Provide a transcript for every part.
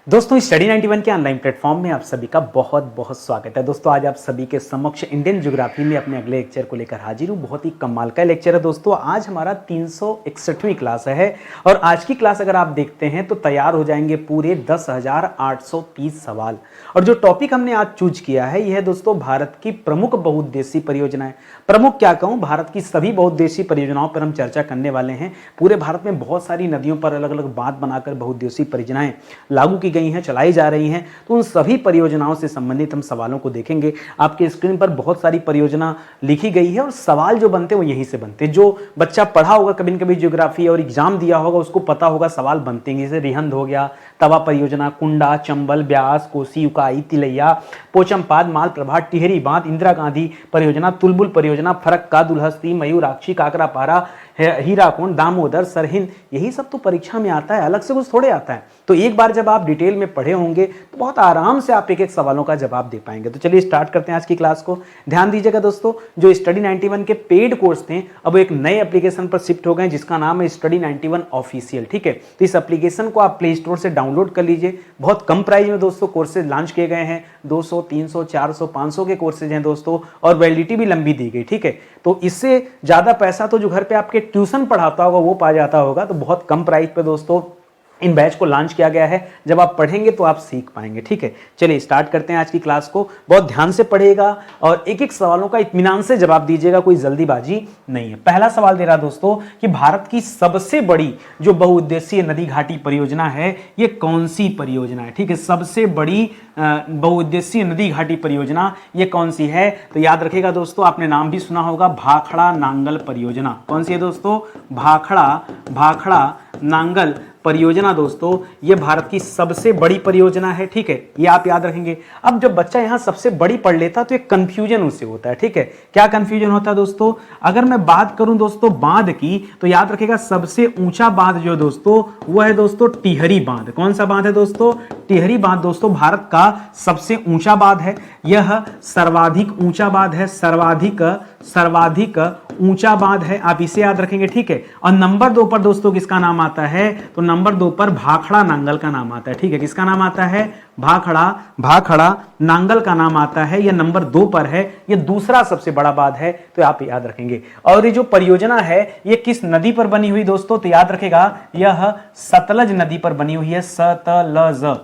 दोस्तों स्टडी 91 के online platform में आप सभी का बहुत बहुत स्वागत है। दोस्तों आज आप सभी के समक्ष इंडियन ज्योग्राफी में अपने अगले लेक्चर को लेकर हाजिर हूँ। बहुत ही कमाल का लेक्चर है दोस्तों। आज हमारा 361वीं क्लास है और आज की क्लास अगर आप देखते हैं तो तैयार हो जाएंगे पूरे 10,830 सवाल। और जो टॉपिक हमने आज चूज किया है यह है दोस्तों भारत की प्रमुख बहुउद्देशीय परियोजनाएं। प्रमुख क्या कहूँ, भारत की सभी बहुउद्देशीय परियोजनाओं पर हम चर्चा करने वाले हैं। पूरे भारत में बहुत सारी नदियों पर अलग अलग बांध बनाकर बहुउद्देशीय परियोजनाएं लागू की गई हैं, चलाई जा रही हैं। तो उन सभी परियोजनाओं से संबंधित हम सवालों को देखेंगे। आपके स्क्रीन पर बहुत सारी परियोजना लिखी गई है और सवाल जो बनते हैं वो यहीं से बनते हैं। जो बच्चा पढ़ा होगा कभी न कभी ज्योग्राफी और एग्जाम दिया होगा उसको पता होगा सवाल बनते हैं। जैसे रिहंद हो गया, तवा परियोजना, कुंडा, चंबल, ब्यास, कोसी, उकाई, तिलैया, पोचमपाद, मालप्रभा, टिहरी बांध, इंदिरा गांधी परियोजना, तुलबुल परियोजना, फरक्का, दुलहस्ती, मयूराक्षी, काकरापारा, हीराकुंड, दामोदर, सरहिंद, यही सब तो परीक्षा में आता है, अलग से कुछ थोड़े आता है। तो एक बार जब आप डिटेल में पढ़े होंगे तो बहुत आराम से आप एक एक सवालों का जवाब दे पाएंगे। तो चलिए स्टार्ट करते हैं आज की क्लास को। ध्यान दीजिएगा दोस्तों, जो स्टडी 91 के पेड कोर्स थे अब एक नए एप्लीकेशन पर शिफ्ट हो गए जिसका नाम है स्टडी 91 ऑफिशियल। ठीक है, तो इस एप्लीकेशन को आप प्ले स्टोर से डाउनलोड कर लीजिए। बहुत कम प्राइस में दोस्तों कोर्सेज लॉन्च किए गए हैं। 200, 300, 400, 500 के कोर्सेज हैं दोस्तों और वैलिडिटी भी लंबी दी गई। ठीक है, तो इससे ज्यादा पैसा तो जो घर पे आपके ट्यूशन पढ़ाता होगा वो पा जाता होगा। तो बहुत कम प्राइस पे दोस्तों इन बैच को लॉन्च किया गया है। जब आप पढ़ेंगे तो आप सीख पाएंगे। ठीक है, चलिए स्टार्ट करते हैं आज की क्लास को। बहुत ध्यान से पढ़िएगा और एक एक सवालों का इत्मीनान से जवाब दीजिएगा, कोई जल्दीबाजी नहीं है। पहला सवाल दे रहा दोस्तों कि भारत की सबसे बड़ी जो बहुउद्देशीय नदी घाटी परियोजना है ये कौन सी परियोजना है। ठीक है, सबसे बड़ी बहुउद्देशीय नदी घाटी परियोजना ये कौन सी है। तो याद रखिएगा दोस्तों, आपने नाम भी सुना होगा, भाखड़ा नांगल परियोजना। कौन सी है दोस्तों? भाखड़ा नांगल परियोजना दोस्तों ये भारत की सबसे बड़ी परियोजना है। ठीक है, ये आप याद रखेंगे। अब जब बच्चा यहां सबसे बड़ी पढ़ लेता तो एक कंफ्यूजन उससे होता है। ठीक है, क्या कंफ्यूजन होता है दोस्तों? अगर मैं बात करूं दोस्तों बांध की तो याद रखिएगा सबसे ऊंचा बांध जो दोस्तों वो है दोस्तों टिहरी बांध। कौन सा बांध है दोस्तों? टिहरी बांध दोस्तों भारत का सबसे ऊंचा बांध है। यह सर्वाधिक ऊंचा बांध है, सर्वाधिक ऊंचा बांध है, आप इसे याद रखेंगे। ठीक है, और नंबर 2 पर दोस्तों किसका नाम आता है? तो नंबर 2 पर भाखड़ा नांगल का नाम आता है। ठीक है, किसका नाम आता है? भाखड़ा नांगल का नाम आता है। यह नंबर 2 पर है, यह दूसरा सबसे बड़ा बांध है, तो आप याद रखेंगे। और ये जो परियोजना है ये किस नदी पर बनी हुई दोस्तों? तो याद रखेगा यह सतलज नदी पर बनी हुई है, सतलज।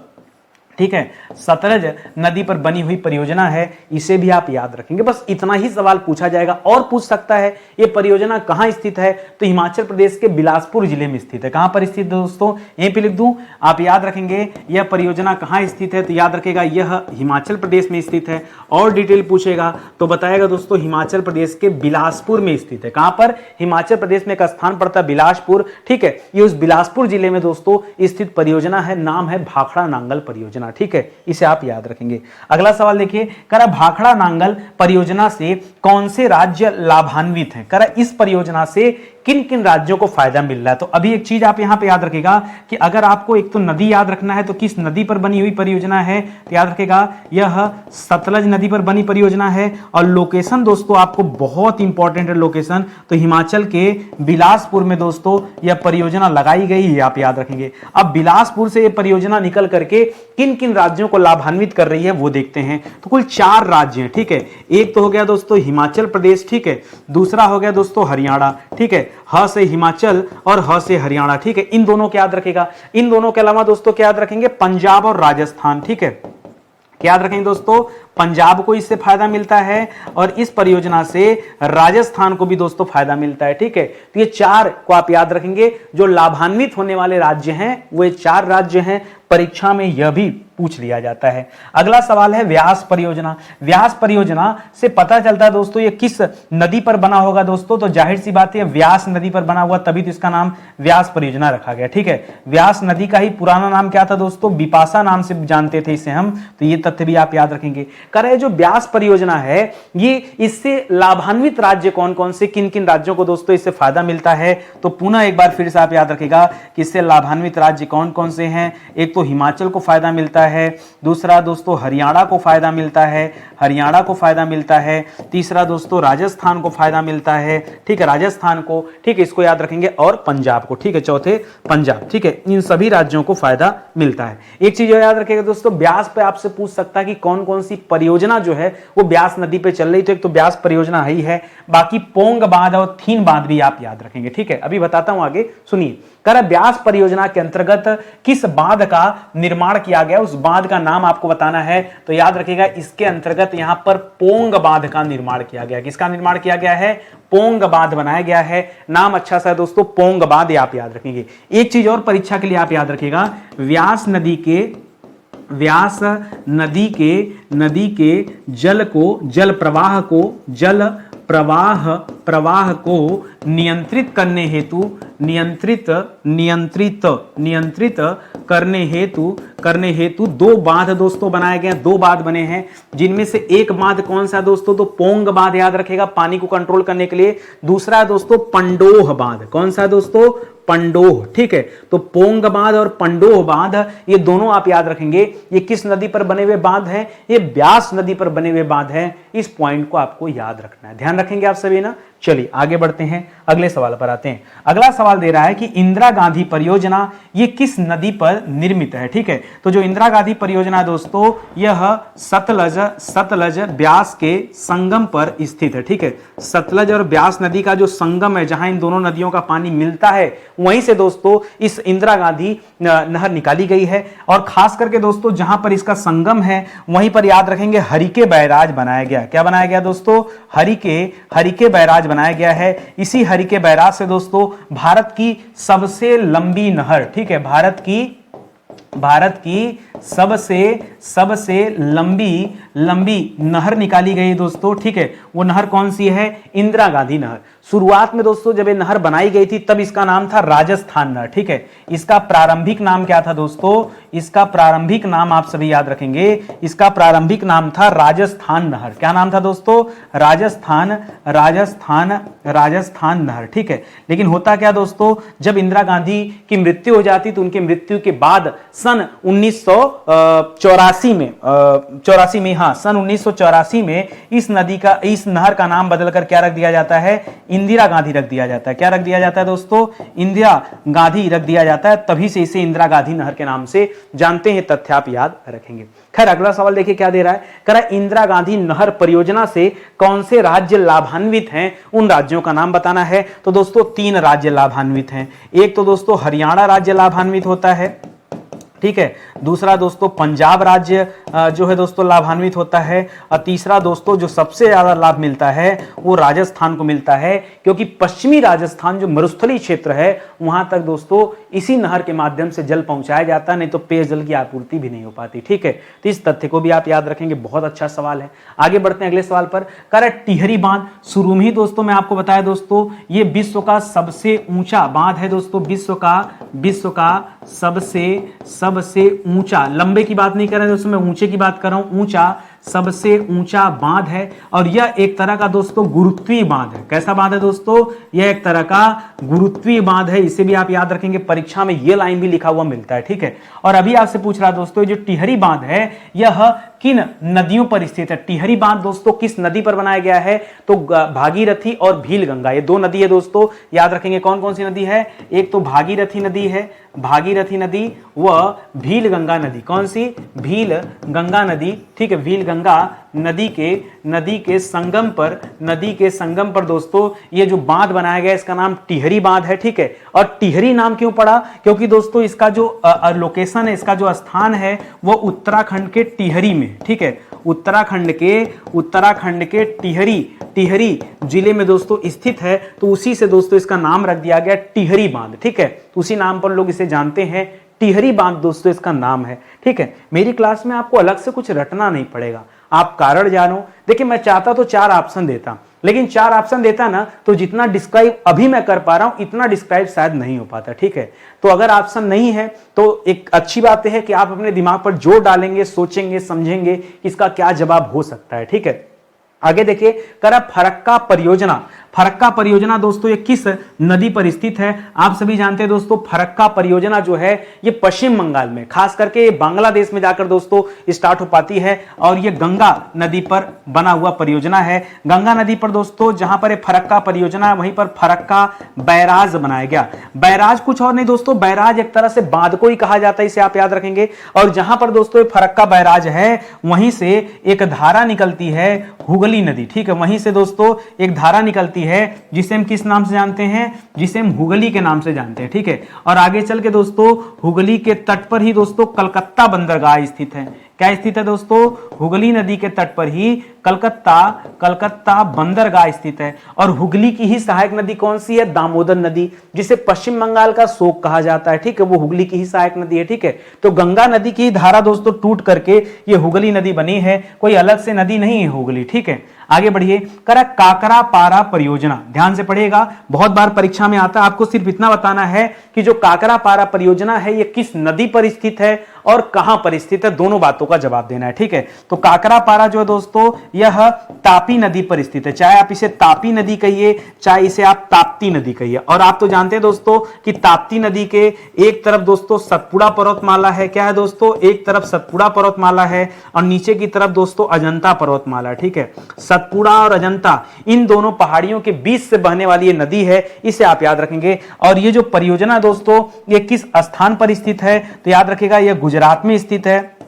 ठीक है, सतलज नदी पर बनी हुई परियोजना है, इसे भी आप याद रखेंगे। बस इतना ही सवाल पूछा जाएगा और पूछ सकता है ये परियोजना कहां स्थित है? तो हिमाचल प्रदेश के बिलासपुर जिले में स्थित है। कहां पर स्थित दोस्तों? यहीं पे लिख दूं, आप याद रखेंगे यह परियोजना कहां स्थित है। तो याद रखेगा यह हिमाचल प्रदेश में स्थित है। और डिटेल पूछेगा तो बताएगा दोस्तों हिमाचल प्रदेश के बिलासपुर में स्थित है। कहां पर? हिमाचल प्रदेश में एक स्थान पड़ता है बिलासपुर। ठीक है, ये उस बिलासपुर जिले में दोस्तों स्थित परियोजना है, नाम है भाखड़ा नांगल परियोजना। ठीक है, इसे आप याद रखेंगे। अगला सवाल देखिए, करा भाखड़ा नांगल परियोजना से कौन से राज्य लाभान्वित हैं? करा इस परियोजना से किन किन राज्यों को फायदा मिल रहा है? तो अभी एक चीज आप यहां पे याद रखेगा कि अगर आपको एक तो नदी याद रखना है तो किस नदी पर बनी हुई परियोजना है? तो याद रखेगा यह सतलज नदी पर बनी परियोजना है। और लोकेशन दोस्तों आपको बहुत इंपॉर्टेंट है लोकेशन, तो हिमाचल के बिलासपुर में दोस्तों यह परियोजना लगाई गई है, आप याद रखेंगे। अब बिलासपुर से यह परियोजना निकल करके किन किन राज्यों को लाभान्वित कर रही है वो देखते हैं। तो कुल 4 राज्य हैं। ठीक है, एक तो हो गया दोस्तों हिमाचल प्रदेश, ठीक है, दूसरा हो गया दोस्तों हरियाणा, ठीक है, ह से हिमाचल और ह से हरियाणा। ठीक है, इन दोनों को याद रखेगा। इन दोनों के अलावा दोस्तों क्या याद रखेंगे? पंजाब और राजस्थान। ठीक है, क्या याद रखेंगे दोस्तों? पंजाब को इससे फायदा मिलता है और इस परियोजना से राजस्थान को भी दोस्तों फायदा मिलता है। ठीक है, तो ये 4 को आप याद रखेंगे। जो लाभान्वित होने वाले राज्य हैं वो 4 राज्य हैं। परीक्षा में यह भी पूछ लिया जाता है। अगला सवाल है व्यास परियोजना। व्यास परियोजना से पता चलता है दोस्तों ये किस नदी पर बना होगा दोस्तों? तो जाहिर सी बात है व्यास नदी पर बना हुआ, तभी तो इसका नाम व्यास परियोजना रखा गया। ठीक है, व्यास नदी का ही पुराना नाम क्या था दोस्तों? बिपाशा नाम से जानते थे इसे हम, तो ये तथ्य भी आप याद रखेंगे। कह रहे जो ब्यास परियोजना है ये इससे लाभान्वित राज्य कौन कौन से, किन किन राज्यों को दोस्तों इससे फायदा मिलता है। तो पुनः एक बार फिर से आप याद रखिएगा कि इससे लाभान्वित राज्य कौन कौन से हैं। एक तो हिमाचल को फायदा मिलता है, दूसरा दोस्तों हरियाणा को फायदा मिलता है, हरियाणा को फायदा मिलता है, तीसरा दोस्तों राजस्थान को फायदा मिलता है, ठीक है, राजस्थान को, ठीक है, इसको याद रखेंगे, और पंजाब को, ठीक है, चौथे पंजाब, ठीक है, इन सभी राज्यों को फायदा मिलता है। एक चीज याद रखिएगा दोस्तों, ब्यास पे आपसे पूछ सकता है कि कौन कौन सी परियोजना जो है वो ब्यास नदी पे चल रही, तो एक तो ब्यास परियोजना ही है, बाकी पोंग बांध और थीन बांध भी आप याद रखेंगे, ठीक है। अभी बताता हूं आगे, सुनिए। कह रहा ब्यास परियोजना के अंतर्गत किस बांध का निर्माण किया गया, उस बांध का नाम आपको बताना है। तो याद रखिएगा इसके अंतर्गत यहां पर पोंग बांध का निर्माण किया गया। किसका निर्माण किया गया है? पोंग बांध बनाया गया है। नाम अच्छा सा है दोस्तों, पोंग बांध, आप याद रखेंगे। एक चीज और परीक्षा के लिए आप याद रखिएगा, व्यास नदी के जल को, जल प्रवाह को नियंत्रित करने हेतु दो बांध दोस्तों बनाए गए हैं, दो बांध बने हैं, जिनमें से एक बांध कौन सा दोस्तों? तो पोंग बांध, याद रखेगा, पानी को कंट्रोल करने के लिए। दूसरा है दोस्तों पंडोह बांध। कौन सा दोस्तों? पंडोह, ठीक है। तो पोंग बांध और पंडोह बांध, ये दोनों आप याद रखेंगे। ये किस नदी पर बने हुए बांध हैं? ये ब्यास नदी पर बने हुए बांध हैं। इस पॉइंट को आपको याद रखना है, ध्यान रखेंगे आप सभी ना। चलिए आगे बढ़ते हैं, अगले सवाल पर आते हैं। अगला सवाल दे रहा है कि इंदिरा गांधी परियोजना ये किस नदी पर निर्मित है, ठीक है। तो जो इंदिरा गांधी परियोजना है दोस्तों, यह सतलज ब्यास के संगम पर स्थित है, ठीक है। सतलज और ब्यास नदी का जो संगम है, जहां इन दोनों नदियों का पानी मिलता है, वहीं से दोस्तों इस इंदिरा गांधी नहर निकाली गई है। और खास करके दोस्तों जहां पर इसका संगम है, वहीं पर याद रखेंगे हरिके बैराज बनाया गया। क्या बनाया गया दोस्तों? हरिके बैराज बनाया गया है। इसी हरिके बैराज से दोस्तों भारत की सबसे लंबी नहर, ठीक है, भारत की सबसे लंबी नहर निकाली गई दोस्तों, ठीक है। वो नहर कौन सी है? इंदिरा गांधी नहर। शुरुआत में दोस्तों जब ये नहर बनाई गई थी तब इसका नाम था राजस्थान नहर, ठीक है। इसका प्रारंभिक नाम क्या था दोस्तों? इसका प्रारंभिक नाम आप सभी याद रखेंगे, इसका प्रारंभिक नाम था राजस्थान नहर। क्या नाम था दोस्तों? राजस्थान नहर, ठीक है। लेकिन होता क्या दोस्तों, जब इंदिरा गांधी की मृत्यु हो जाती तो उनकी मृत्यु के बाद सन 1984 में इस नहर का नाम बदलकर क्या रख दिया जाता है? इंदिरा गांधी रख दिया जाता है। क्या रख दिया जाता है दोस्तों? इंदिरा गांधी रख दिया जाता है। तभी से इसे इंदिरा गांधी नहर के नाम से जानते हैं, तथ्य आप याद रखेंगे। खैर अगला सवाल देखिए क्या दे रहा है। कह रहा है इंदिरा गांधी नहर परियोजना से कौन से राज्य लाभान्वित हैं, उन राज्यों का नाम बताना है। तो दोस्तों 3 राज्य लाभान्वित हैं। एक तो दोस्तों हरियाणा राज्य लाभान्वित होता है, ठीक है। दूसरा दोस्तों पंजाब राज्य जो है दोस्तों लाभान्वित होता है। और तीसरा दोस्तों जो सबसे ज्यादा लाभ मिलता है वो राजस्थान को मिलता है, क्योंकि पश्चिमी राजस्थान जो मरुस्थलीय क्षेत्र है वहां तक दोस्तों इसी नहर के माध्यम से जल पहुंचाया जाता है, नहीं तो पेयजल की आपूर्ति भी नहीं हो पाती, ठीक है। तो इस तथ्य को भी आप याद रखेंगे, बहुत अच्छा सवाल है। आगे बढ़ते हैं अगले सवाल पर। कह रहा है टिहरी बांध, शुरू में ही दोस्तों मैं आपको बताया दोस्तों ये विश्व का सबसे ऊंचा बांध है दोस्तों, विश्व का सबसे ऊंचा, लंबे की बात नहीं कर रहे दोस्तों, मैं ऊंचे की बात कर रहा हूं, ऊंचा, सबसे ऊंचा बांध है। और यह एक तरह का दोस्तों गुरुत्वीय बांध है। कैसा बांध है दोस्तों? यह एक तरह का गुरुत्वीय बांध है। इसे भी आप याद रखेंगे, परीक्षा में यह लाइन भी लिखा हुआ मिलता है, ठीक है। और अभी आपसे पूछ रहा दोस्तों जो टिहरी बांध है यह किन नदियों पर स्थित है? टिहरी बांध दोस्तों किस नदी पर बनाया गया है? तो भागीरथी और भीलगंगा, ये 2 नदी है दोस्तों, याद रखेंगे। कौन कौन सी नदी है? एक तो भागीरथी नदी है, भागीरथी नदी व भीलगंगा नदी। कौन सी? भीलगंगा नदी, ठीक है। भीलगंगा नदी के संगम पर दोस्तों ये जो बांध बनाया गया इसका नाम टिहरी बांध है, ठीक है। और टिहरी नाम क्यों पड़ा? क्योंकि दोस्तों इसका जो लोकेशन है, इसका जो स्थान है वो उत्तराखंड के टिहरी में, ठीक है। उत्तराखंड के टिहरी जिले में दोस्तों स्थित है, तो उसी से दोस्तों इसका नाम रख दिया गया टिहरी बांध, ठीक है। उसी नाम पर लोग इसे जानते हैं, टिहरी बांध दोस्तों इसका नाम है, ठीक है। मेरी क्लास में आपको अलग से कुछ रटना नहीं पड़ेगा, आप कारण जानो। देखिए मैं चाहता तो 4 ऑप्शन देता, लेकिन 4 ऑप्शन देता ना तो जितना डिस्क्राइब अभी मैं कर पा रहा हूं इतना डिस्क्राइब शायद नहीं हो पाता। ठीक है, तो अगर ऑप्शन नहीं है तो एक अच्छी बात है कि आप अपने दिमाग पर जोर डालेंगे, सोचेंगे, समझेंगे कि इसका क्या जवाब हो सकता है। ठीक है, आगे देखिए, करा फरक्का परियोजना। फरक्का परियोजना दोस्तों ये किस नदी पर स्थित है? आप सभी जानते हैं दोस्तों, फरक्का परियोजना जो है ये पश्चिम बंगाल में, खास करके बांग्लादेश में जाकर दोस्तों स्टार्ट हो पाती है और ये गंगा नदी पर बना हुआ परियोजना है। गंगा नदी पर दोस्तों जहां पर ये फरक्का परियोजना है वहीं पर फरक्का बैराज बनाया गया। बैराज कुछ और नहीं दोस्तों, बैराज एक तरह से बांध को ही कहा जाता है, इसे आप याद रखेंगे। और जहां पर दोस्तों ये फरक्का बैराज है वहीं से एक धारा निकलती है, हुगली नदी। ठीक है, वहीं से दोस्तों एक धारा निकलती है जिसे हम किस नाम से जानते हैं? जिसे हम हुगली के नाम से जानते हैं। ठीक है, और आगे चल के दोस्तों हुगली के तट पर ही दोस्तों कलकत्ता बंदरगाह स्थित है। क्या स्थित है दोस्तों? हुगली नदी के तट पर ही कलकत्ता बंदरगाह स्थित है। और हुगली की ही सहायक नदी कौन सी है? दामोदर नदी, जिसे पश्चिम बंगाल का शोक कहा जाता है। ठीक है, वो हुगली की ही सहायक नदी है। ठीक है, तो गंगा नदी की धारा दोस्तों टूट करके ये हुगली नदी बनी है, कोई अलग से नदी नहीं है हुगली। ठीक है, आगे बढ़िए, करा काकरा पारा परियोजना। ध्यान से पढ़िएगा, बहुत बार परीक्षा में आता है। आपको सिर्फ इतना बताना है कि जो काकरा पारा परियोजना है ये किस नदी पर स्थित है और कहां पर स्थित है, दोनों बातों का जवाब देना है। ठीक है, तो काकरा पारा जो है दोस्तों यह तापी नदी पर स्थित है। चाहे आप इसे तापी नदी कहिए, चाहे इसे आप ताप्ती नदी कहिए। और आप तो जानते हैं दोस्तों कि ताप्ती नदी के एक तरफ दोस्तों सतपुड़ा पर्वतमाला है। क्या है दोस्तों? एक तरफ सतपुड़ा पर्वतमाला है और नीचे की तरफ दोस्तों अजंता पर्वतमाला। ठीक है, सतपुड़ा और अजंता इन दोनों पहाड़ियों के बीच से बहने वाली ये नदी है, इसे आप याद रखेंगे। और ये जो परियोजना दोस्तों ये किस स्थान पर स्थित है? तो याद रखेगा ये गुजरात में स्थित है।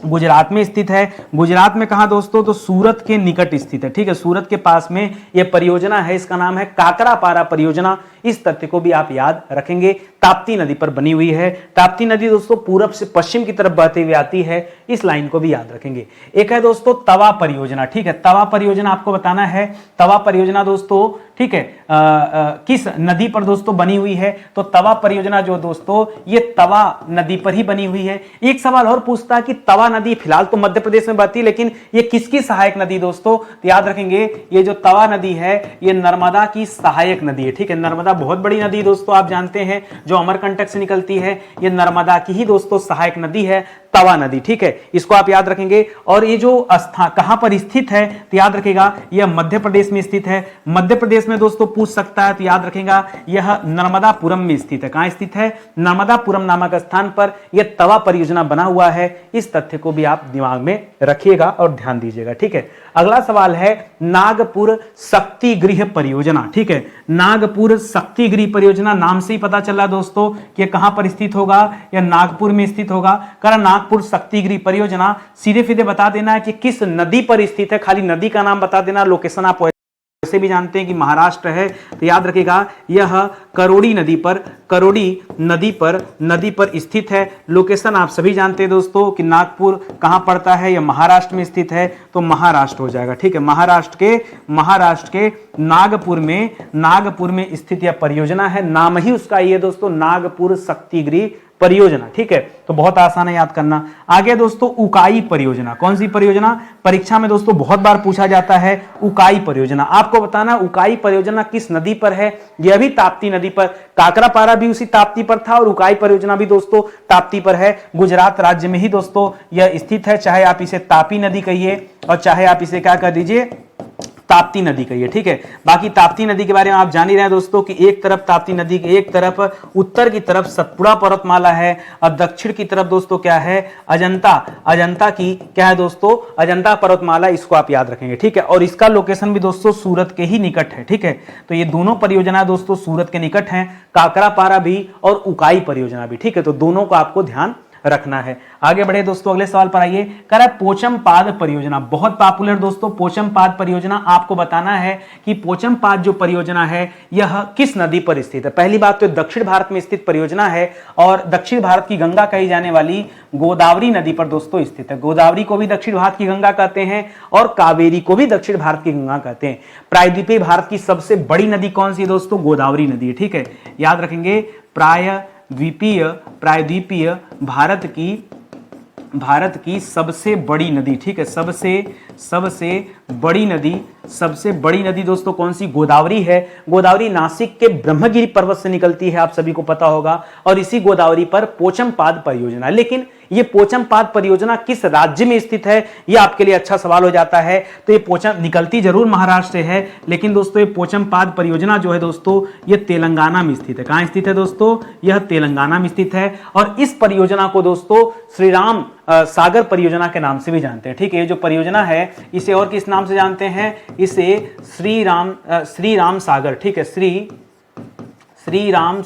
गुजरात में स्थित है। गुजरात में कहां दोस्तों? तो सूरत के निकट स्थित है। ठीक है, सूरत के पास में यह परियोजना है, इसका नाम है काकरा पारा परियोजना। इस तथ्य को भी आप याद रखेंगे, ताप्ती नदी पर बनी हुई है। ताप्ती नदी दोस्तों पूरब से पश्चिम की तरफ बहती हुई आती है, इस लाइन को भी याद रखेंगे। एक है दोस्तों तवा परियोजना। ठीक है, तवा परियोजना आपको बताना है। तवा परियोजना दोस्तों ठीक है किस नदी पर दोस्तों बनी हुई है? तो तवा परियोजना जो दोस्तों ये तवा नदी पर ही बनी हुई है। एक सवाल और पूछता है कि तवा नदी फिलहाल तो मध्य प्रदेश में बहती है, लेकिन ये किसकी सहायक नदी दोस्तों? तो याद रखेंगे ये जो तवा नदी है ये नर्मदा की सहायक नदी है। ठीक है, नर्मदा बहुत बड़ी नदी दोस्तों, आप जानते हैं, जो अमरकंटक से निकलती है, ये नर्मदा की ही दोस्तों सहायक नदी है, तवा नदी। ठीक है, इसको आप याद रखेंगे। और ये जो कहां पर स्थित है? तो याद रखेगा यह मध्य प्रदेश में स्थित है। मध्य प्रदेश में दोस्तों पूछ सकता है, तो याद रखेगा यह नर्मदापुरम में स्थित है। कहां स्थित है? नर्मदापुरम नामक स्थान पर यह तवा परियोजना बना हुआ है। इस तथ्य को भी आप दिमाग में रखिएगा और ध्यान दीजिएगा। ठीक है, अगला सवाल है नागपुर शक्ति गृह परियोजना। ठीक है, नागपुर शक्ति गृह परियोजना नाम से ही पता चला दोस्तों कि यह कहां पर स्थित होगा? यह नागपुर में स्थित होगा। कारण नागपुर शक्ति गृह परियोजना सीधे सीधे बता देना है कि किस नदी पर स्थित है, खाली नदी का नाम बता देना। लोकेशन आप वैसे भी जानते हैं कि महाराष्ट्र है, तो याद रखिएगा यह करोड़ी नदी पर स्थित है। लोकेशन आप सभी जानते हैं दोस्तों कि नागपुर कहां पड़ता है? यह महाराष्ट्र में स्थित है, तो महाराष्ट्र हो जाएगा। ठीक है, महाराष्ट्र के नागपुर में स्थित यह परियोजना है। नाम ही उसका ये दोस्तों नागपुर शक्ति गृह परियोजना। ठीक है, तो बहुत आसान है याद करना। आगे दोस्तों उकाई परियोजना। कौन सी परियोजना? परीक्षा में दोस्तों बहुत बार पूछा जाता है उकाई परियोजना। आपको बताना उकाई परियोजना किस नदी पर है? यह भी ताप्ती नदी पर। काकरा पारा भी उसी ताप्ती पर था और उकाई परियोजना भी दोस्तों ताप्ती पर है। गुजरात राज्य में ही दोस्तों यह स्थित है। चाहे आप इसे तापी नदी कहिए और चाहे आप इसे क्या कर दीजिए, ताप्ती नदी कहिए। ठीक है, बाकी ताप्ती नदी के बारे में आप जान ही रहे हैं दोस्तों कि एक तरफ ताप्ती नदी के एक तरफ उत्तर की तरफ सतपुड़ा पर्वतमाला है और दक्षिण की तरफ दोस्तों क्या है? अजंता की क्या है दोस्तों? अजंता पर्वतमाला। इसको आप याद रखेंगे। ठीक है, और इसका लोकेशन भी दोस्तों सूरत के ही निकट है। ठीक है, तो ये दोनों परियोजना दोस्तों सूरत के निकट हैं, काकरा पारा भी और उकाई परियोजना भी। ठीक है, तो दोनों को आपको ध्यान रखना है। आगे बढ़े दोस्तों, अगले सवाल पर आइए। कह रहा है पोचमपाद परियोजना, बहुत पॉपुलर दोस्तों पोचमपाद परियोजना। आपको बताना है कि पोचमपाद जो परियोजना है यह किस नदी पर स्थित है। पहली बात तो दक्षिण भारत में स्थित परियोजना है और दक्षिण भारत की गंगा कही जाने वाली गोदावरी नदी पर दोस्तों स्थित है। गोदावरी को भी दक्षिण भारत की गंगा कहते हैं और कावेरी को भी दक्षिण भारत की गंगा कहते हैं। प्रायद्वीपीय भारत की सबसे बड़ी नदी कौन सी है दोस्तों? गोदावरी नदी है। ठीक है, याद रखेंगे प्रायद्वीपीय भारत की सबसे बड़ी नदी। ठीक है, सबसे बड़ी नदी सबसे बड़ी नदी दोस्तों कौन सी? गोदावरी है। गोदावरी नासिक के ब्रह्मगिरी पर्वत से निकलती है, आप सभी को पता होगा, और इसी गोदावरी पर पोचमपाद परियोजना। लेकिन ये पोचमपाद परियोजना किस राज्य में स्थित है, ये आपके लिए अच्छा सवाल हो जाता है। तो ये पोचम निकलती जरूर महाराष्ट्र से है, लेकिन दोस्तों ये पोचमपाद परियोजना जो है दोस्तों ये तेलंगाना में स्थित है। कहां स्थित है दोस्तों? यह तेलंगाना में स्थित है। और इस परियोजना को दोस्तों श्री राम सागर परियोजना के नाम से भी जानते हैं। ठीक है, ये जो परियोजना है इसे और किस नाम से जानते हैं? इसे श्री राम सागर, ठीक है, श्री राम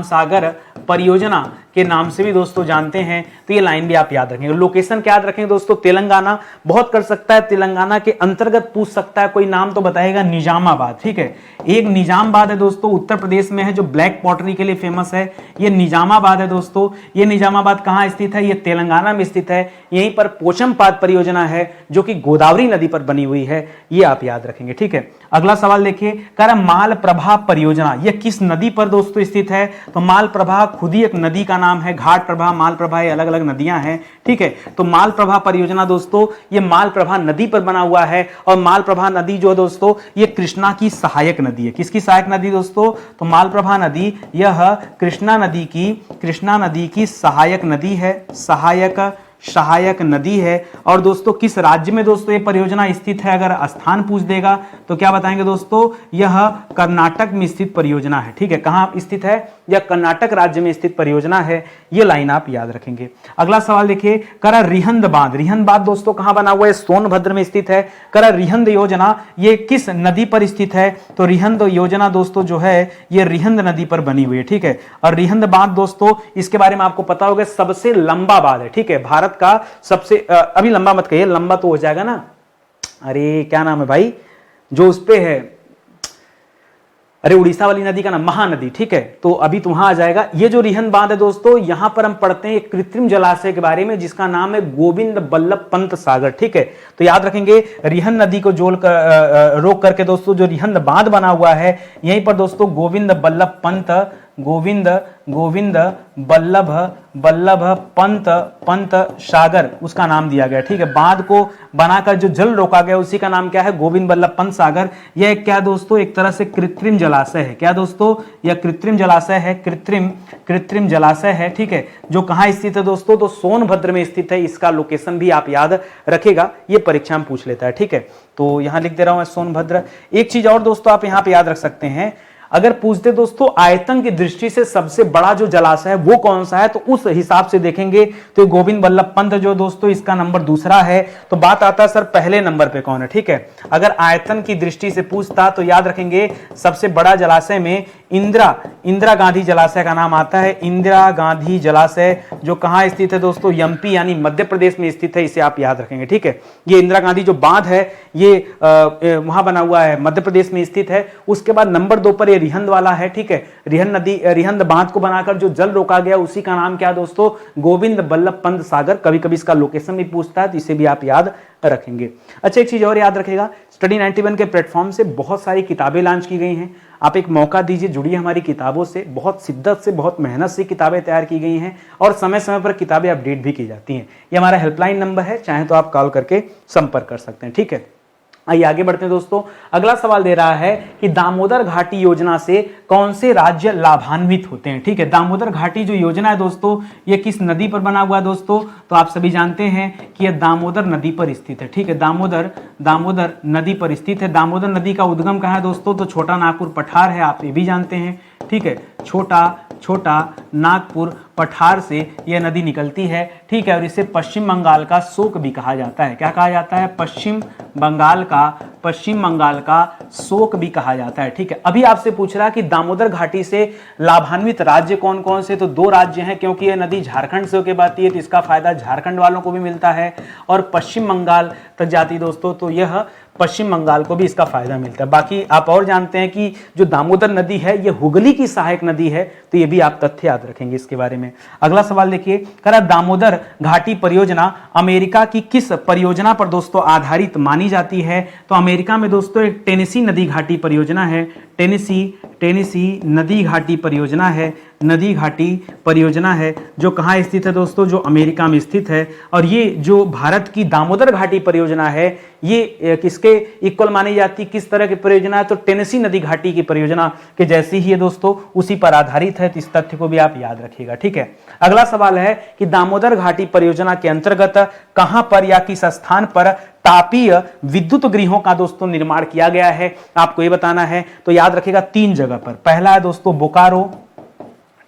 सागर परियोजना के नाम से भी दोस्तों जानते हैं। तो ये लाइन भी आप याद रखेंगे। लोकेशन क्या याद रखेंगे दोस्तों? तेलंगाना। बहुत कर सकता है तेलंगाना के अंतर्गत पूछ सकता है, कोई नाम तो बताएगा, निजामाबाद। ठीक है, एक निजामाबाद है दोस्तों उत्तर प्रदेश में है, जो ब्लैक पॉटरी के लिए फेमस है। ये निजामाबाद है दोस्तों। ये निजामाबाद कहां स्थित है? ये तेलंगाना में स्थित है। यहीं पर पोचमपाद परियोजना है जो कि गोदावरी नदी पर बनी हुई है, ये आप याद रखेंगे। ठीक है, अगला सवाल देखिए, कह रहा मालप्रभा परियोजना यह किस नदी पर दोस्तों स्थित है? तो मालप्रभा खुद ही एक नदी का नाम है। घाट प्रभा, मालप्रभा, ये अलग अलग नदियां हैं। ठीक है, तो मालप्रभा परियोजना दोस्तों ये मालप्रभा नदी पर बना हुआ है। और मालप्रभा नदी जो दोस्तों ये कृष्णा की सहायक नदी है। किसकी सहायक नदी दोस्तों? तो मालप्रभा नदी यह कृष्णा नदी की सहायक नदी है, सहायक नदी है। और दोस्तों किस राज्य में दोस्तों ये परियोजना स्थित है? अगर स्थान पूछ देगा तो क्या बताएंगे दोस्तों? यह कर्नाटक में स्थित परियोजना है। ठीक है, कहां स्थित है? यह कर्नाटक राज्य में स्थित परियोजना है। ये लाइन आप याद रखेंगे। अगला सवाल देखिए, करा रिहंद बांध दोस्तों कहां बना हुआ है? सोनभद्र में स्थित है। करा रिहंद योजना ये किस नदी पर स्थित है? तो रिहंद योजना दोस्तों जो है ये रिहंद नदी पर बनी हुई है। ठीक है, और रिहंद बांध दोस्तों इसके बारे में आपको पता होगा, सबसे लंबा बांध है। ठीक है, भारत का सबसे अभी लंबा मत कहिए, लंबा तो हो जाएगा ना। अरे क्या नाम है भाई जो उस पे है? अरे उड़ीसा वाली नदी का नाम महानदी। ठीक है, तो अभी तो वहां आ जाएगा। ये जो रिहंद बांध है दोस्तों, यहां पर हम पढ़ते हैं एक कृत्रिम जलाशय के बारे में जिसका नाम है गोविंद बल्लभ पंत सागर। ठीक है, तो याद रखेंगे रिहंद नदी को रोक करके दोस्तों जो रिहंद बांध बना हुआ है यहीं पर दोस्तों गोविंद बल्लभ पंत सागर उसका नाम दिया गया। ठीक है, बांध को बनाकर जो जल रोका गया उसी का नाम क्या है? गोविंद बल्लभ पंत सागर। यह क्या दोस्तों? एक तरह से कृत्रिम जलाशय है। क्या दोस्तों? यह कृत्रिम जलाशय है, कृत्रिम जलाशय है। ठीक है, जो कहां स्थित है दोस्तों? तो सोनभद्र में स्थित है। इसका लोकेशन भी आप याद रखेगा, ये परीक्षा में पूछ लेता है। ठीक है, तो यहां लिख दे रहा हूं मैं सोनभद्र। एक चीज और दोस्तों आप यहां पे याद रख सकते हैं, अगर पूछते दोस्तों आयतन की दृष्टि से सबसे बड़ा जो जलाशय है वो कौन सा है, तो उस हिसाब से देखेंगे तो गोविंद बल्लभ पंत जो दोस्तों इसका नंबर दूसरा है। तो बात आता है सर पहले नंबर पे कौन है? ठीक है, अगर आयतन की दृष्टि से पूछता तो याद रखेंगे सबसे बड़ा जलाशय में इंदिरा गांधी जलाशय का नाम आता है। इंदिरा गांधी जलाशय जो कहां स्थित है दोस्तों? एमपी यानी मध्य प्रदेश में स्थित है, इसे आप याद रखेंगे। ठीक है, ये इंदिरा गांधी जो बांध है ये वहां बना हुआ है, मध्य प्रदेश में स्थित है। उसके बाद नंबर 2 पर ये रिहंद वाला है। ठीक है, रिहंद बांध को बनाकर जो जल रोका गया उसी का नाम क्या दोस्तों? गोविंद बल्लभ पंत सागर। कभी कभी इसका लोकेशन भी पूछता है तो इसे भी आप याद रखेंगे। अच्छा, एक चीज और याद रखेगा, स्टडी 91 के प्लेटफॉर्म से बहुत सारी किताबें लॉन्च की गई हैं। आप एक मौका दीजिए, जुड़िए हमारी किताबों से। बहुत शिद्दत से, बहुत मेहनत से किताबें तैयार की गई हैं और समय समय पर किताबें अपडेट भी की जाती हैं। ये हमारा हेल्पलाइन नंबर है, चाहे तो आप कॉल करके संपर्क कर सकते हैं। ठीक है, आइए आगे बढ़ते हैं दोस्तों। अगला सवाल दे रहा है कि दामोदर घाटी योजना से कौन से राज्य लाभान्वित होते हैं? ठीक है, दामोदर घाटी जो योजना है दोस्तों ये किस नदी पर बना हुआ है दोस्तों? तो आप सभी जानते हैं कि यह दामोदर नदी पर स्थित है। ठीक है, दामोदर नदी पर स्थित है। दामोदर नदी का उद्गम कहाँ है दोस्तों? तो छोटा नागपुर पठार है, आप ये भी जानते हैं। ठीक है, छोटा नागपुर पठार से यह नदी निकलती है। ठीक है, और इसे पश्चिम बंगाल का शोक भी कहा जाता है। क्या कहा जाता है? पश्चिम बंगाल का शोक भी कहा जाता है। ठीक है, अभी आपसे पूछ रहा कि दामोदर घाटी से लाभान्वित राज्य कौन कौन से? तो 2 राज्य हैं, क्योंकि यह नदी झारखंड से होकर बहती है तो इसका फायदा झारखंड वालों को भी मिलता है, और पश्चिम बंगाल तक जाती दोस्तों तो यह पश्चिम बंगाल को भी इसका फायदा मिलता है। बाकी आप और जानते हैं कि जो दामोदर नदी है यह हुगली की सहायक नदी है, तो यह भी आप तथ्य याद रखेंगे इसके बारे में। अगला सवाल देखिए, करा दामोदर घाटी परियोजना अमेरिका की किस परियोजना पर दोस्तों आधारित मानी जाती है? तो अमेरिका में दोस्तों एक टेनेसी नदी घाटी परियोजना है। टेनेसी नदी घाटी परियोजना है, नदी घाटी परियोजना है जो कहाँ स्थित है दोस्तों, जो अमेरिका में स्थित है। और ये जो भारत की दामोदर घाटी परियोजना है ये किसके इक्वल मानी जाती, किस तरह की परियोजना है, तो टेनेसी नदी घाटी की परियोजना के जैसी ही है दोस्तों, उसी पर आधारित है। तो इस तथ्य को भी आप याद रखिएगा, ठीक है। अगला सवाल है कि दामोदर घाटी परियोजना के अंतर्गत कहां पर या किस स्थान पर तापीय विद्युत गृहों का दोस्तों निर्माण किया गया है, आपको ये बताना है। तो याद रखिएगा 3 जगह पर। पहला है दोस्तों बोकारो,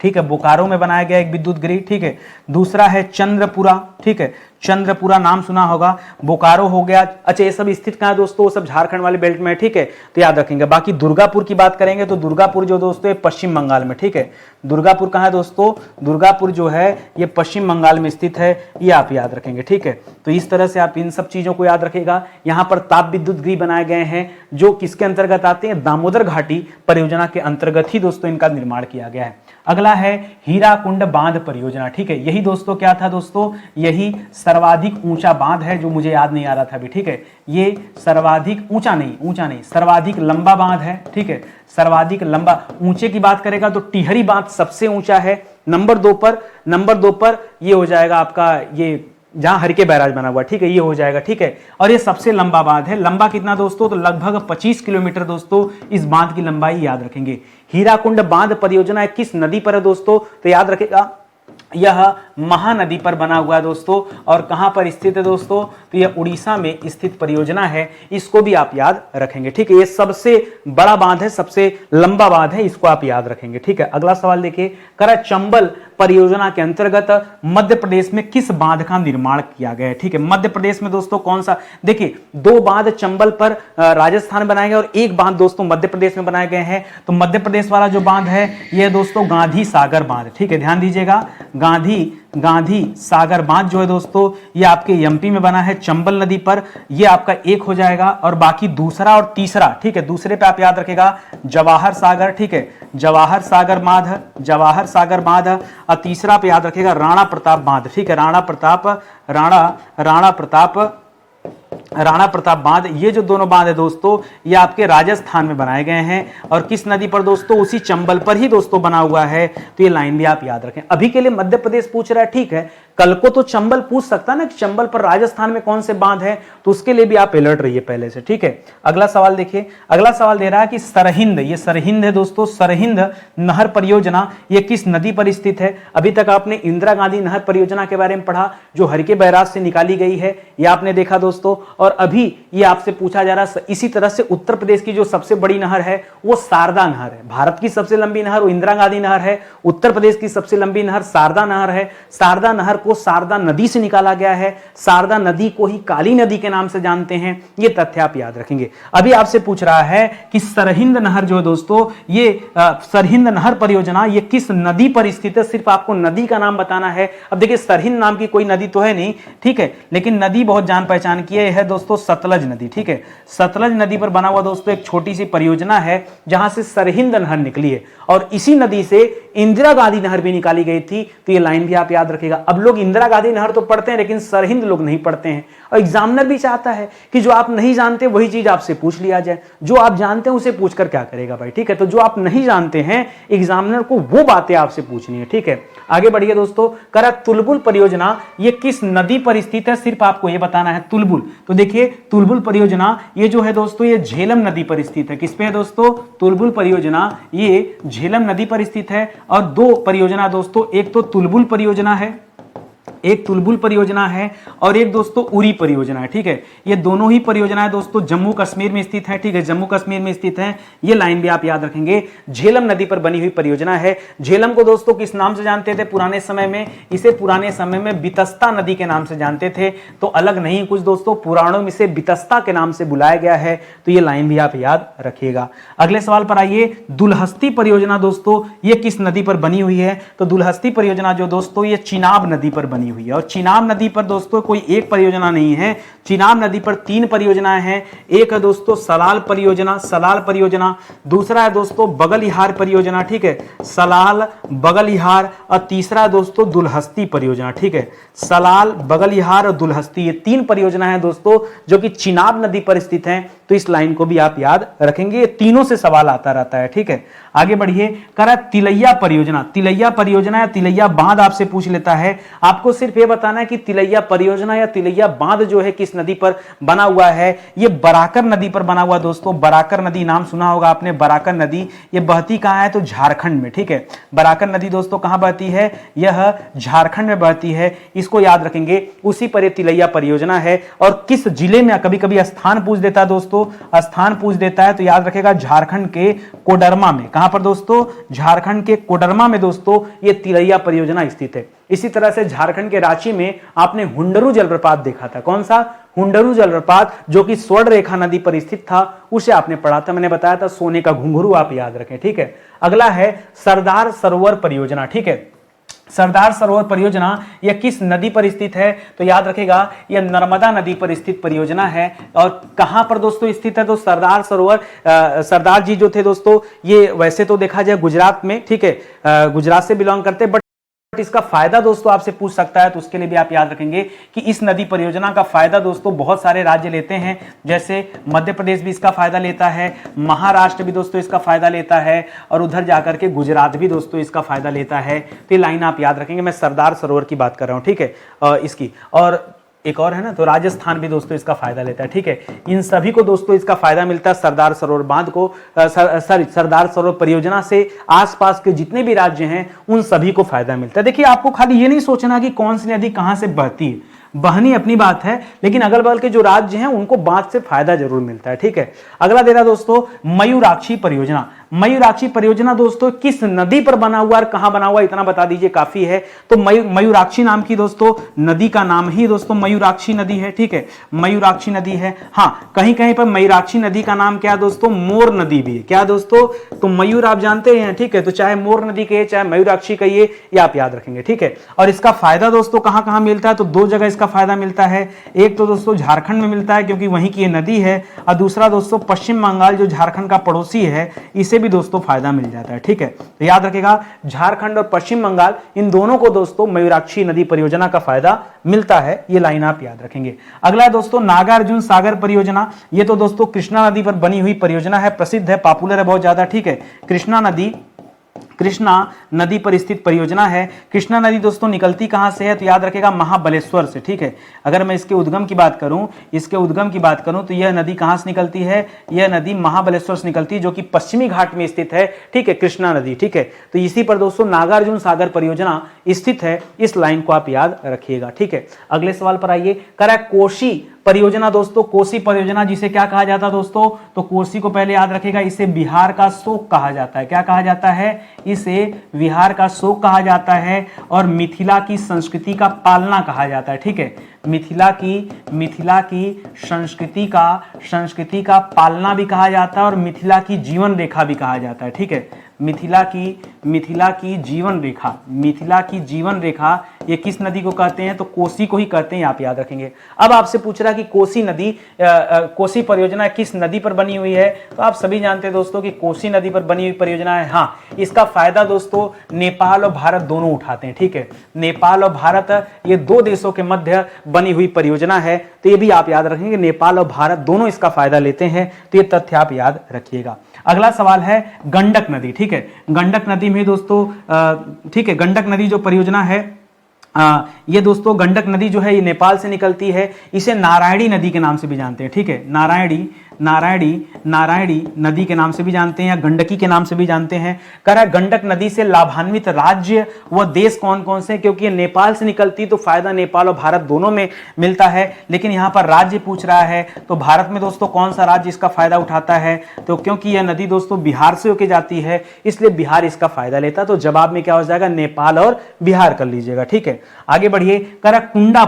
ठीक है, बोकारो में बनाया गया एक विद्युत गृह, ठीक है। दूसरा है चंद्रपुरा, ठीक है, चंद्रपुरा नाम सुना होगा, बोकारो हो गया। अच्छा, ये सब स्थित कहां है दोस्तों, वो सब झारखंड वाले बेल्ट में है, ठीक है, तो याद रखेंगे। बाकी दुर्गापुर की बात करेंगे तो दुर्गापुर जो दोस्तों ये पश्चिम बंगाल में, ठीक है। दुर्गापुर कहां है दोस्तों, दुर्गापुर जो है ये पश्चिम बंगाल में स्थित है, ये आप याद रखेंगे, ठीक है। तो इस तरह से आप इन सब चीजों को याद रखेगा। यहां पर ताप विद्युत गृह बनाए गए हैं जो किसके अंतर्गत आते हैं, दामोदर घाटी परियोजना के अंतर्गत ही दोस्तों इनका निर्माण किया गया है। अगला है हीराकुंड बांध परियोजना, ठीक है। यही दोस्तों क्या था दोस्तों, यही सर्वाधिक ऊंचा बांध है जो मुझे याद नहीं आ रहा था अभी, ठीक है। ये सर्वाधिक ऊंचा नहीं, सर्वाधिक लंबा बांध है, ठीक है। सर्वाधिक लंबा, ऊंचे की बात करेगा तो टिहरी बांध सबसे ऊंचा है। नंबर 2 पर ये हो जाएगा आपका, ये जहां हरके बैराज बना हुआ, ठीक है, ये हो जाएगा, ठीक है। और ये सबसे लंबा बांध है। लंबा कितना दोस्तों, तो लगभग 25 किलोमीटर दोस्तों इस बांध की लंबाई याद रखेंगे। हीराकुंड बांध परियोजना किस नदी पर है दोस्तों, तो याद रखेगा यह महानदी पर बना हुआ है दोस्तों। और कहां पर स्थित है दोस्तों, तो यह उड़ीसा में स्थित परियोजना है, इसको भी आप याद रखेंगे, ठीक है। ये सबसे बड़ा बांध है, सबसे लंबा बांध है, इसको आप याद रखेंगे, ठीक है। अगला सवाल देखिए, करा चंबल परियोजना के अंतर्गत मध्य प्रदेश में किस बांध का निर्माण किया गया है, ठीक है। मध्य प्रदेश में दोस्तों कौन सा, देखिए 2 बांध चंबल पर राजस्थान बनाए गए और 1 बांध दोस्तों मध्य प्रदेश में बनाए गए हैं। तो मध्य प्रदेश वाला जो बांध है यह दोस्तों गांधी सागर बांध, ठीक है, ध्यान दीजिएगा। गांधी सागर बांध जो है दोस्तों ये आपके एमपी में बना है चंबल नदी पर, ये आपका 1 हो जाएगा। और बाकी दूसरा और तीसरा, ठीक है, दूसरे पे आप याद रखेगा जवाहर सागर, ठीक है, जवाहर सागर बांध। और तीसरा पे याद रखेगा राणा प्रताप बांध, ठीक है, राणा प्रताप बांध। ये जो दोनों बांध है दोस्तों ये आपके राजस्थान में बनाए गए हैं। और किस नदी पर दोस्तों, उसी चंबल पर ही दोस्तों बना हुआ है। तो ये लाइन भी आप याद रखें। अभी के लिए मध्य प्रदेश पूछ रहा है, ठीक है, कल को तो चंबल पूछ सकता है ना कि चंबल पर राजस्थान में कौन से बांध है, तो उसके लिए भी आप अलर्ट रहिए पहले से, ठीक है। अगला सवाल देखिए, अगला सवाल दे रहा है कि सरहिंद, ये सरहिंद है दोस्तों, सरहिंद नहर परियोजना ये किस नदी पर स्थित है। अभी तक आपने इंदिरा गांधी नहर परियोजना के बारे में पढ़ा जो हरके बैराज से निकाली गई है, ये आपने देखा दोस्तों। और अभी ये आपसे पूछा जा रहा है, इसी तरह से उत्तर प्रदेश की जो सबसे बड़ी नहर है वो शारदा नहर है। भारत की सबसे लंबी नहर वो इंदिरा गांधी नहर है, उत्तर प्रदेश की सबसे लंबी नहर शारदा नहर है। शारदा नहर को शारदा नदी से निकाला गया है, शारदा नदी को ही काली नदी के नाम से जानते हैं, ये तथ्य आप याद रखेंगे। अभी आपसे पूछ रहा है कि सरहिंद नहर जो है दोस्तों ये सरहिंद नहर परियोजना ये किस नदी पर स्थित है, सिर्फ आपको नदी का नाम बताना है। अब देखिए सरहिंद नाम की कोई नदी तो है नहीं, ठीक है, लेकिन नदी बहुत जान पहचान की है दोस्तों, सतलज नदी, ठीक है। सतलज नदी पर बना हुआ दोस्तों एक छोटी सी परियोजना है जहां से सरहिंद नहर निकली है। और इसी नदी से इंदिरा गांधी नहर भी निकाली गई थी, तो ये लाइन भी आप याद रखेगा। अब लोग इंदिरा गांधी नहर तो पढ़ते हैं लेकिन सरहिंद लोग नहीं पढ़ते हैं। और एग्जामिनर भी चाहता है कि जो आप नहीं जानते वही चीज आपसे पूछ लिया जाए, जो आप जानते हैं उसे पूछकर क्या करेगा भाई, ठीक है। तो जो आप नहीं जानते हैं एग्जामिनर को वो बातें आपसे पूछनी है, ठीक है। आगे बढ़िए दोस्तों, करा तुलबुल परियोजना ये किस नदी पर स्थित है, सिर्फ आपको ये बताना है तुलबुल। तो देखिए तुलबुल परियोजना ये जो है दोस्तों ये झेलम नदी पर स्थित है। किस पे है दोस्तों, तुलबुल परियोजना ये झेलम नदी पर स्थित है। और 2 परियोजना दोस्तों, एक तो तुलबुल परियोजना है, एक तुलबुल परियोजना है और एक दोस्तों उरी परियोजना है, ठीक है। ये दोनों ही परियोजनाएं दोस्तों जम्मू कश्मीर में स्थित है, ठीक है, जम्मू कश्मीर में स्थित है। ये लाइन भी आप याद रखेंगे, झेलम नदी पर बनी हुई परियोजना है। झेलम को दोस्तों किस नाम से जानते थे पुराने समय में, इसे पुराने समय में बितस्ता नदी के नाम से जानते थे। तो अलग नहीं कुछ दोस्तों, पुराणों में इसे बितस्ता के नाम से बुलाया गया है। तो ये लाइन भी आप याद रखिएगा। अगले सवाल पर आइए, दुलहस्ती परियोजना दोस्तों ये किस नदी पर बनी हुई है। तो दुलहस्ती परियोजना जो दोस्तों ये चिनाब नदी पर बनी हुई है। और चिनाब नदी पर दोस्तों कोई एक परियोजना नहीं है, चिनाब नदी पर 3 परियोजनाएं हैं। एक है दोस्तों सलाल परियोजना, दूसरा है दोस्तों बगलिहार परियोजना, ठीक है, सलाल बगलिहार। और तीसरा है दोस्तों दुलहस्ती परियोजना, ठीक है। सलाल, बगलिहार और दुलहस्ती ये 3 परियोजना है दोस्तों जो कि चिनाब नदी पर स्थित हैं। तो इस लाइन को भी आप याद रखेंगे। ये तीनों से सवाल आता रहता है, ठीक है। आगे बढ़िए, करा तिलैया परियोजना, तिलैया परियोजना या तिलैया बांध आपसे पूछ लेता है। आपको सिर्फ ये बताना है कि तिलैया परियोजना या तिलैया बांध जो है किस नदी पर बना हुआ है। ये बराकर नदी पर बना हुआ दोस्तों, बराकर नदी नाम सुना होगा आपने, बराकर नदी। ये बहती कहां है? तो झारखंड में, ठीक है। बराकर नदी दोस्तों कहां बहती है? यह झारखंड में बहती है, इसको याद रखेंगे। उसी पर यह तिलैया परियोजना है। और किस जिले में, कभी कभी स्थान पूछ देता है दोस्तों, स्थान पूछ देता है तो याद रखेगा झारखंड के कोडरमा में। कहां पर दोस्तों? झारखंड के कोडरमा में दोस्तों ये तिलैया परियोजना स्थित है। इसी तरह से झारखंड के रांची में आपने हुंडरू जलप्रपात देखा था। कौन सा? हुंडरू जलप्रपात, जो कि स्वर्ण रेखा नदी पर स्थित था, उसे आपने पढ़ा था। मैंने बताया था सोने का घुंघरू, आप याद रखें, ठीक है। अगला है सरदार सरोवर परियोजना, ठीक है। सरदार सरोवर परियोजना यह किस नदी पर स्थित है? तो याद रखेगा यह नर्मदा नदी पर स्थित परियोजना है। और कहां पर दोस्तों स्थित है? तो सरदार सरोवर, सरदार जी जो थे दोस्तों, ये वैसे तो देखा जाए गुजरात में, ठीक है, गुजरात से बिलोंग करते, बट इसका फायदा दोस्तों आपसे पूछ सकता है, तो उसके लिए भी आप याद रखेंगे कि इस नदी परियोजना का फायदा दोस्तों बहुत सारे राज्य लेते हैं। जैसे मध्य प्रदेश भी इसका फायदा लेता है, महाराष्ट्र भी दोस्तों इसका फायदा लेता है, और उधर जाकर के गुजरात भी दोस्तों इसका फायदा लेता है। तो ये लाइन आप याद रखेंगे। मैं सरदार सरोवर की बात कर रहा हूं, ठीक है, इसकी। और एक और है ना, तो राजस्थान भी दोस्तों इसका फायदा लेता है, ठीक है। इन सभी को दोस्तों इसका फायदा मिलता है सरदार सरोवर बांध को, सरदार सरोवर परियोजना से आसपास के जितने भी राज्य हैं उन सभी को फायदा मिलता है। देखिए, आपको खाली ये नहीं सोचना कि कौन सी नदी कहां से बहती है, बहनी अपनी बात है, लेकिन अगल बगल के जो राज्य हैं उनको बांध से फायदा जरूर मिलता है, ठीक है। अगला दे रहा दोस्तों मयूराक्षी परियोजना। मयूराक्षी परियोजना दोस्तों किस नदी पर बना हुआ और कहां बना हुआ, इतना बता दीजिए काफी है। तो मयूराक्षी नाम की दोस्तों नदी का नाम ही दोस्तों मयूराक्षी नदी है, ठीक है, मयूराक्षी नदी है। हाँ, कहीं कहीं पर मयूराक्षी नदी का नाम क्या दोस्तों? मोर नदी भी है। क्या दोस्तों? तो मयूर आप जानते हैं, ठीक है, तो चाहे मोर नदी कहिए चाहे मयूराक्षी कहिए, ये आप याद रखेंगे, ठीक है। और इसका फायदा दोस्तों कहां कहां मिलता है? तो दो जगह इसका फायदा मिलता है। एक तो दोस्तों झारखंड में मिलता है क्योंकि वहीं की ये नदी है, और दूसरा दोस्तों पश्चिम बंगाल जो झारखंड का पड़ोसी है, इसे भी दोस्तों फायदा मिल जाता है, ठीक है। तो याद रखेगा झारखंड और पश्चिम बंगाल, इन दोनों को दोस्तों मयूराक्षी नदी परियोजना का फायदा मिलता है। ये लाइन आप याद रखेंगे। अगला है दोस्तों नागार्जुन सागर परियोजना। ये तो दोस्तों कृष्णा नदी पर बनी हुई परियोजना है, प्रसिद्ध है, पॉपुलर है बहुत ज्यादा, ठीक है। कृष्णा नदी पर स्थित परियोजना है। कृष्णा नदी दोस्तों निकलती कहां से है? तो याद रखेगा महाबलेश्वर से, ठीक है। अगर मैं इसके उद्गम की बात करूं, तो यह नदी कहां से निकलती है? यह नदी महाबलेश्वर से निकलती है, जो कि पश्चिमी घाट में स्थित है, ठीक है, कृष्णा नदी, ठीक है। तो इसी पर दोस्तों नागार्जुन सागर परियोजना स्थित है। इस लाइन को आप याद रखिएगा, ठीक है। अगले सवाल पर आइए, करा कोशी परियोजना दोस्तों। कोसी परियोजना जिसे क्या कहा जाता है दोस्तों? तो कोसी को पहले याद रखेगा, इसे बिहार का शोक कहा जाता है। क्या कहा जाता है? इसे बिहार का शोक कहा जाता है, और मिथिला की संस्कृति का पालना कहा जाता है, ठीक है। मिथिला की संस्कृति का पालना भी कहा जाता है, और मिथिला की जीवन रेखा भी कहा जाता है, ठीक है। मिथिला की जीवन रेखा ये किस नदी को कहते हैं? तो कोसी को ही कहते हैं, आप याद रखेंगे। अब आपसे पूछ रहा कि कोसी परियोजना किस नदी पर बनी हुई है? तो आप सभी जानते हैं दोस्तों कि कोसी नदी पर बनी हुई परियोजना है। हाँ, इसका फायदा दोस्तों नेपाल और भारत दोनों उठाते हैं, ठीक है। नेपाल और भारत ये दो देशों के मध्य बनी हुई परियोजना है, तो ये भी आप याद रखेंगे, नेपाल और भारत दोनों इसका फायदा लेते हैं, तो ये तथ्य आप याद रखिएगा। अगला सवाल है गंडक नदी, ठीक है। गंडक नदी में दोस्तों, ठीक है, गंडक नदी जो परियोजना है, ये दोस्तों गंडक नदी जो है ये नेपाल से निकलती है। इसे नारायणी नदी के नाम से भी जानते हैं, ठीक है। नारायणी नदी के नाम से भी जानते हैं, या गंडकी के नाम से भी जानते हैं। कह रहा है गंडक नदी से लाभान्वित राज्य व देश कौन कौन से? क्योंकि ये नेपाल से निकलती तो फायदा नेपाल और भारत दोनों में मिलता है, लेकिन यहाँ पर राज्य पूछ रहा है, तो भारत में दोस्तों कौन सा राज्य इसका फायदा उठाता है? तो क्योंकि यह नदी दोस्तों बिहार से होकर जाती है, इसलिए बिहार इसका फायदा लेता है। तो जवाब में क्या हो जाएगा? नेपाल और बिहार कर लीजिएगा, ठीक है। आगे बढ़िए, कह रहा कुंडा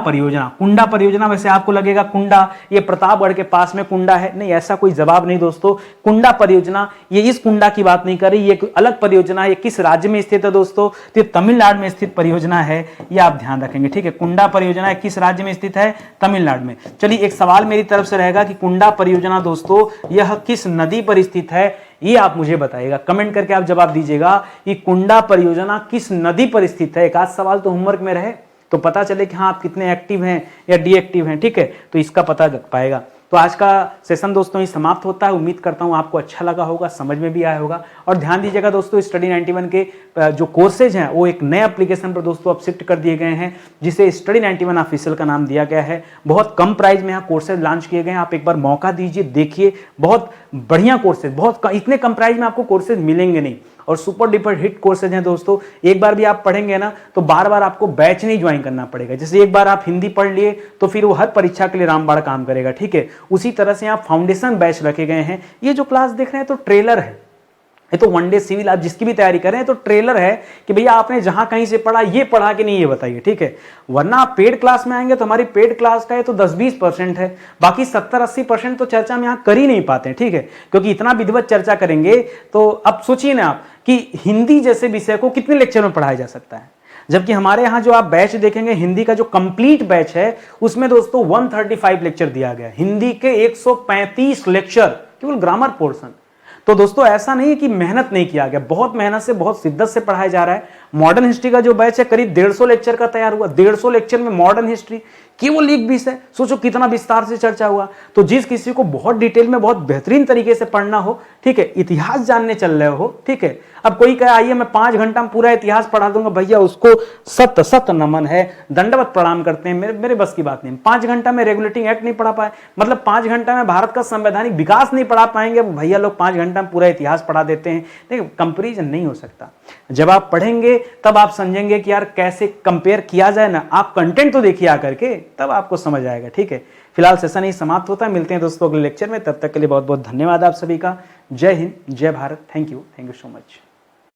परियोजना। वैसे आपको लगेगा कुंडा ये प्रतापगढ़ के पास में कुंडा है, नहीं, ऐसा कोई जवाब नहीं दोस्तों। कुंडा परियोजना ये इस कुंडा की बात नहीं कर रही, ये एक अलग परियोजना है। ये किस राज्य में स्थित है दोस्तों? तो तमिलनाडु में स्थित परियोजना है, ये आप ध्यान रखेंगे, ठीक है। कुंडा परियोजना किस राज्य में स्थित है? तमिलनाडु में। चलिए, एक सवाल मेरी तरफ से रहेगा कि कुंडा परियोजना दोस्तों यह किस नदी पर स्थित है, ये आप मुझे बताइएगा, कमेंट करके आप जवाब दीजिएगा कि कुंडा परियोजना किस नदी पर स्थित है। एक आध सवाल तो होमवर्क में रहे, तो पता चले कि हाँ आप कितने एक्टिव हैं या डीएक्टिव हैं, ठीक है, तो इसका पता लग पाएगा। तो आज का सेशन दोस्तों ही समाप्त होता है। उम्मीद करता हूँ आपको अच्छा लगा होगा, समझ में भी आया होगा। और ध्यान दीजिएगा दोस्तों, स्टडी 91 के जो कोर्सेज हैं वो एक नए एप्लीकेशन पर दोस्तों अब शिफ्ट कर दिए गए हैं, जिसे स्टडी 91 ऑफिशियल का नाम दिया गया है। बहुत कम प्राइस में यहाँ कोर्सेज लॉन्च किए गए हैं, आप एक बार मौका दीजिए, देखिए, बहुत बढ़िया कोर्सेज, इतने कम प्राइस में आपको कोर्सेज मिलेंगे नहीं। और सुपर डुपर हिट कोर्सेज हैं दोस्तों, एक बार भी आप पढ़ेंगे ना तो बार बार आपको बैच नहीं ज्वाइन करना पड़ेगा। जैसे एक बार आप हिंदी पढ़ लिए तो फिर वो हर परीक्षा के लिए रामबाण काम करेगा, ठीक है। उसी तरह से यहाँ फाउंडेशन बैच रखे गए हैं। ये जो क्लास देख रहे हैं तो ट्रेलर है, ये तो वनडे सिविल आप जिसकी भी तैयारी करें तो ट्रेलर है कि भैया आपने जहां कहीं से पढ़ा ये पढ़ा कि नहीं ये बताइए, ठीक है। वरना आप पेड क्लास में आएंगे तो हमारी पेड क्लास का ये तो 10-20% है, बाकी 70-80% तो चर्चा हम यहां कर ही नहीं पाते, ठीक है, क्योंकि इतना विधिवत चर्चा करेंगे। तो अब सोचिए ना आप कि हिंदी जैसे विषय को कितने लेक्चर में पढ़ाया जा सकता है, जबकि हमारे यहां जो आप बैच देखेंगे हिंदी का जो कंप्लीट बैच है उसमें दोस्तों 135 लेक्चर दिया गया, हिंदी के 135 लेक्चर केवल ग्रामर पोर्शन। तो दोस्तों ऐसा नहीं है कि मेहनत नहीं किया गया, बहुत मेहनत से, बहुत शिद्दत से पढ़ाया जा रहा है। मॉडर्न हिस्ट्री का जो बैच है करीब 150 लेक्चर का तैयार हुआ, 150 लेक्चर में मॉडर्न हिस्ट्री केवल एक विषय, सोचो कितना विस्तार से चर्चा हुआ। तो जिस किसी को बहुत डिटेल में, बहुत बेहतरीन तरीके से पढ़ना हो, ठीक है, इतिहास जानने चल रहे हो, ठीक है। अब कोई कहे आइए मैं 5 घंटा में पूरा इतिहास पढ़ा दूंगा, भैया उसको सत सत नमन है, दंडवत प्रणाम करते हैं, मेरे बस की बात नहीं। 5 घंटा में रेगुलेटिंग एक्ट नहीं पढ़ा पाए, मतलब 5 घंटा में भारत का संवैधानिक विकास नहीं पढ़ा पाएंगे, भैया लोग 5 घंटा में पूरा इतिहास पढ़ा देते हैं। देखिए कंपेरिजन नहीं हो सकता। जब आप पढ़ेंगे तब आप समझेंगे कि यार कैसे कंपेयर किया जाए ना, आप कंटेंट तो देखिए आकर के, तब आपको समझ आएगा, ठीक है। फिलहाल सेशन ही समाप्त होता है, मिलते हैं दोस्तों अगले लेक्चर में, तब तक के लिए बहुत बहुत धन्यवाद आप सभी का। जय हिंद, जय Bharat, thank you so much.